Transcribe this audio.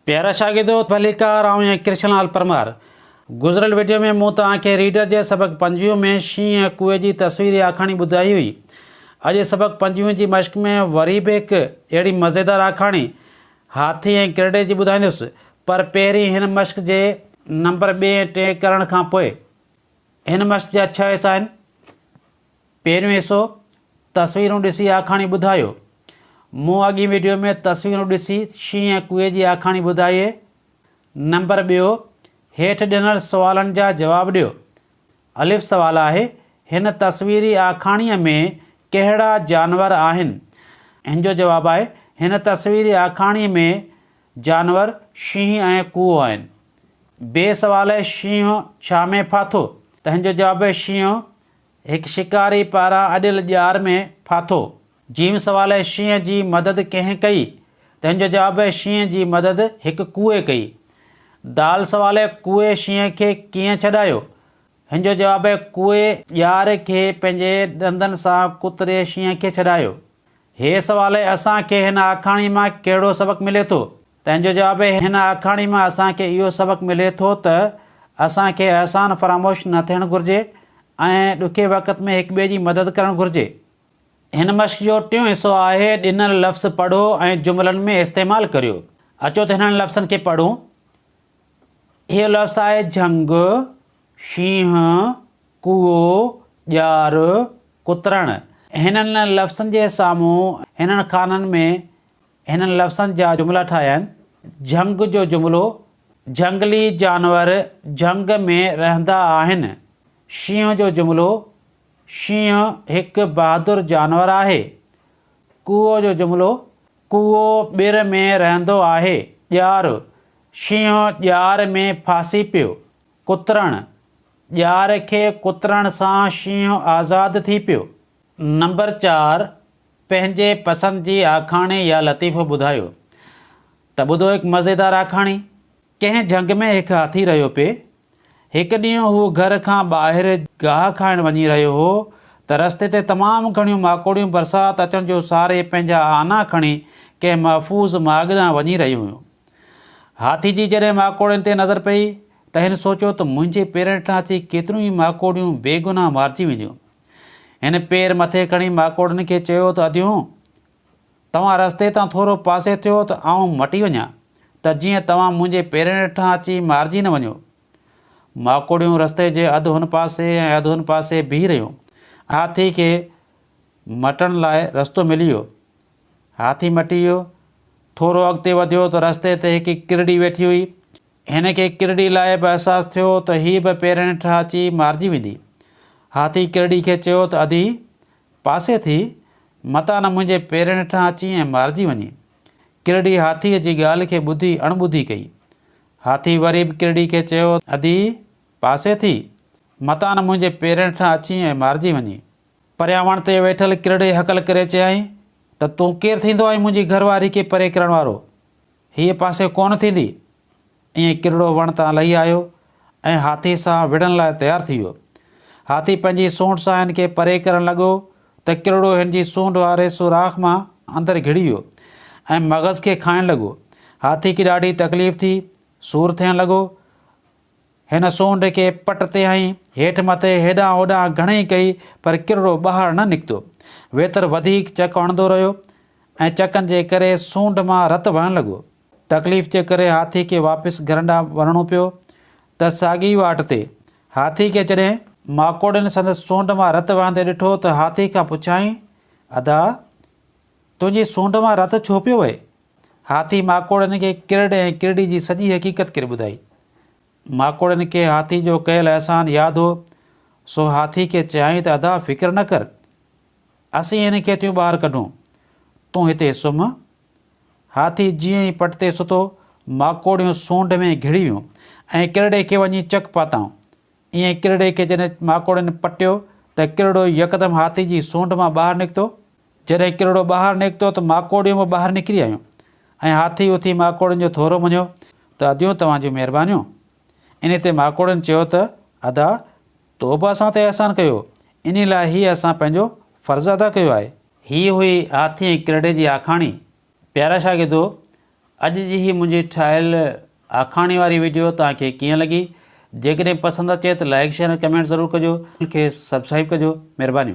प्यारा शागिर्दो भलीकार आऊं कृष्णलाल परमार। गुज़िरियल वीडियो में मूं तव्हांखे रीडर जे सबक 5 में शींहं ऐं कुएं जी तस्वीरी आखाणी ॿुधाई हुई। अॼु सबक 5 जी मश्क में वरी बि हिकु अहिड़ी मज़ेदार आखाणी हाथी ऐं किरड़े जी ॿुधाईंदुसि। पर पहिरीं हिन मश्क जे नंबर 2 ऐं 3 करण खां पोइ हिन मश्क जा 6 हिसा आहिनि। पहिरियों हिसो तस्वीरूं ॾिसी आखाणी ॿुधायो। मूं अॻी वीडियो में तस्वीरूं ॾिसी शींहं ऐं कुएं जी आखाणी ॿुधाई आहे। नंबर 2 हेठि ॾिनल सुवालनि जा जवाब ॾियो। अलिफ सवाल आहे, हिन तस्वीरी आखाणीअ में कहिड़ा जानवर आहिनि? हिन जो जवाबु आहे, हिन तस्वीरी आखाणीअ में जानवर शींहं ऐं कुओ आहिनि। ॿिए सवाल आहे, शींहं छा में फाथो? त हिन जो जवाबु आहे, शींहं हिकु शिकारी पारां अॾियल ॼार में फाथो। जीम सवाल आहे, शींहं जी मदद कंहिं कई? त हिन जो जवाबु आहे, शींहं जी मदद हिकु कुए कई। दाल सवाल आहे, कुए शींहं खे कीअं छॾायो? हिन जो जवाबु आहे, कुए ॼार खे पंहिंजे ॾंदनि सां कुतरे शींहं खे छॾायो। हे सवाल आहे, असांखे हिन आखाणी मां कहिड़ो सबक़ु मिले थो? त हिन जो जवाबु आहे, हिन आखाणी मां असांखे इहो सबक़ु मिले थो त असांखे अहसान फरामोश न थियणु घुरिजे ऐं ॾुखे वक़्त में हिक ॿिए जी मदद करणु घुरिजे। हिन मश्क जो टियों हिसो आहे, ॾिनल लफ़्ज़ पढ़ो ऐं जुमलनि में इस्तेमालु करियो। अचो त हिननि लफ़्ज़नि खे पढ़ूं। इहो लफ़्ज़ आहे झंग, शींहं, कुओ, ॼार, कुतरण। हिननि लफ़्ज़नि जे साम्हूं हिननि खाननि में हिननि लफ़्ज़नि जा जुमला ठाहिया आहिनि। झंग जो जुमिलो, झंगली जानवर झंग में रहंदा आहिनि। शींहं जो जुमिलो, शींहं हिकु बहादुर जानवर आहे। कुओ जो जुमिलो, कुओ ॿिर में रहंदो आहे। ॼार, शींहं ॼार में फासी पियो। कुतरण, ॼार खे कुतरण सां शींहं आज़ादु थी पियो। नंबर 4 पंहिंजे पसंदि जी आखाणी या लतीफ़ो ॿुधायो। त ॿुधो हिकु मज़ेदार आखाणी। कंहिं झंग में हिकु हाथी रहियो पिए। हिकु ॾींहुं हू घर खां ॿाहिरि गाह खाइण वञी रहियो हो त रस्ते ते तमामु घणियूं माकोड़ियूं बरसाति अचण जो सारे पंहिंजा आना खणी कंहिं महफ़ूज़ माॻ ॾांहुं वञी रहियूं हुयूं। हाथी जी जॾहिं माकोड़ियुनि ते नज़र पई त हिन सोचियो त मुंहिंजे पेरनि हेठां अची केतिरियूं ई माकोड़ियूं बेगुनाह मारिजी वेंदियूं। हिन पेर मथे खणी माकोड़नि खे चयो त अदियूं, तव्हां रस्ते तां थोरो पासे थियो त आउं मटी वञा, त जीअं तव्हां मुंहिंजे पेरनि हेठां अची मारिजी न वञो। माकोड़ियूं रस्ते जे अधु हुन पासे ऐं अधु हुन पासे बीह रहियूं। हाथी खे मटण लाइ रस्तो मिली वियो। हाथी मटी वियो। थोरो अॻिते वधियो त रस्ते ते हिकु किरड़ी वेठी हुई। हिन खे किरड़ी लाइ बि अहसासु थियो त हीअ बि पेरनि हेठां अची मारिजी वेंदी। हाथी किरड़ी खे चयो त अदी, पासे थी, मतां न मुंहिंजे पेरनि हेठां अची ऐं मारिजी वञी। किरड़ी हाथीअ जी ॻाल्हि खे ॿुधी अणॿुधी कई। हाथी वरी बि किरड़ी खे चयो, अदी, पासे थी, मतां न मुंहिंजे पेरनि हेठां अची ऐं मारिजी वञी। परियां वण ते वेठल किरड़े हकल करे चयाईं त तूं केरु थींदो आहीं मुंहिंजी घरवारी खे परे करण वारो? हीअ पासे कोन थींदी। ईअं किरड़ो वण तां लही आयो ऐं हाथी सां विढ़ण लाइ तयारु थी वियो। हाथी पंहिंजी सूंड सां हिन खे परे करणु लॻो त किरड़ो हिन जी सूंड वारे सुराख़ मां अंदरि घिड़ी वियो ऐं मग़ज़ खे खाइणु लॻो। हाथी खे ॾाढी तकलीफ़ थी, सूरु थियणु लॻो। हिन सूंड खे पट ते हईं, हेठि मथे हेॾां होॾां घणेई कई, पर किरड़ो ॿाहिरि न निकितो। वेतर वधीक चक हणंदो रहियो ऐं चकनि जे करे सूंड मां रतु वहणु लॻो। तकलीफ़ जे करे हाथी खे वापसि घर ॾांहुं वञिणो पियो त साॻी वाट ते हाथी खे जॾहिं माकोड़नि संदसि सूंड मां रतु वहंदे ॾिठो त हाथी खां पुछियाईं, अदा, तुंहिंजी सूंड मां रतु छो पियो वहे? हाथी माकोड़नि खे किरड़े ऐं किरड़ी जी सॼी हक़ीक़त करे ॿुधाई। माकोड़नि खे हाथी जो कयल अहसान यादि हो, सो हाथी खे चयाईं त अदा, फ़िक्र न कर, असीं हिन खे थियूं ॿाहिरि कढूं, तूं हिते सुम्ह। हाथी जीअं ई पट ते सुतो, माकोड़ियूं सूंड में घिड़ी वियूं ऐं किरड़े खे वञी चक पाताऊं। ईअं किरड़े खे जॾहिं माकोड़नि पटियो त किरड़ो यकदमि हाथी जी सूंड मां ॿाहिरि निकितो। जॾहिं किरड़ो ॿाहिरि निकितो त माकोड़ियूं बि ॿाहिरि निकिरी आयूं ऐं हाथी उथी माकोड़नि जो थोरो मञियो त अदियूं, तव्हांजूं महिरबानियूं। इन ते माकोड़नि चयो त अदा, तो बि असां ते अहसान कयो, इन लाइ हीअ असां पंहिंजो फ़र्ज़ु अदा कयो आहे। हीअ हुई हाथी ऐं किरड़े जी आखाणी। प्यारा शागिर्दो, अॼु जी ही मुंहिंजी ठाहियल आखाणी वारी वीडियो तव्हांखे कीअं लॻी? जेकॾहिं पसंदि अचे त लाइक शेयर ऐं कमेंट ज़रूरु कजो। खे सब्सक्राइब कजो। महिरबानी।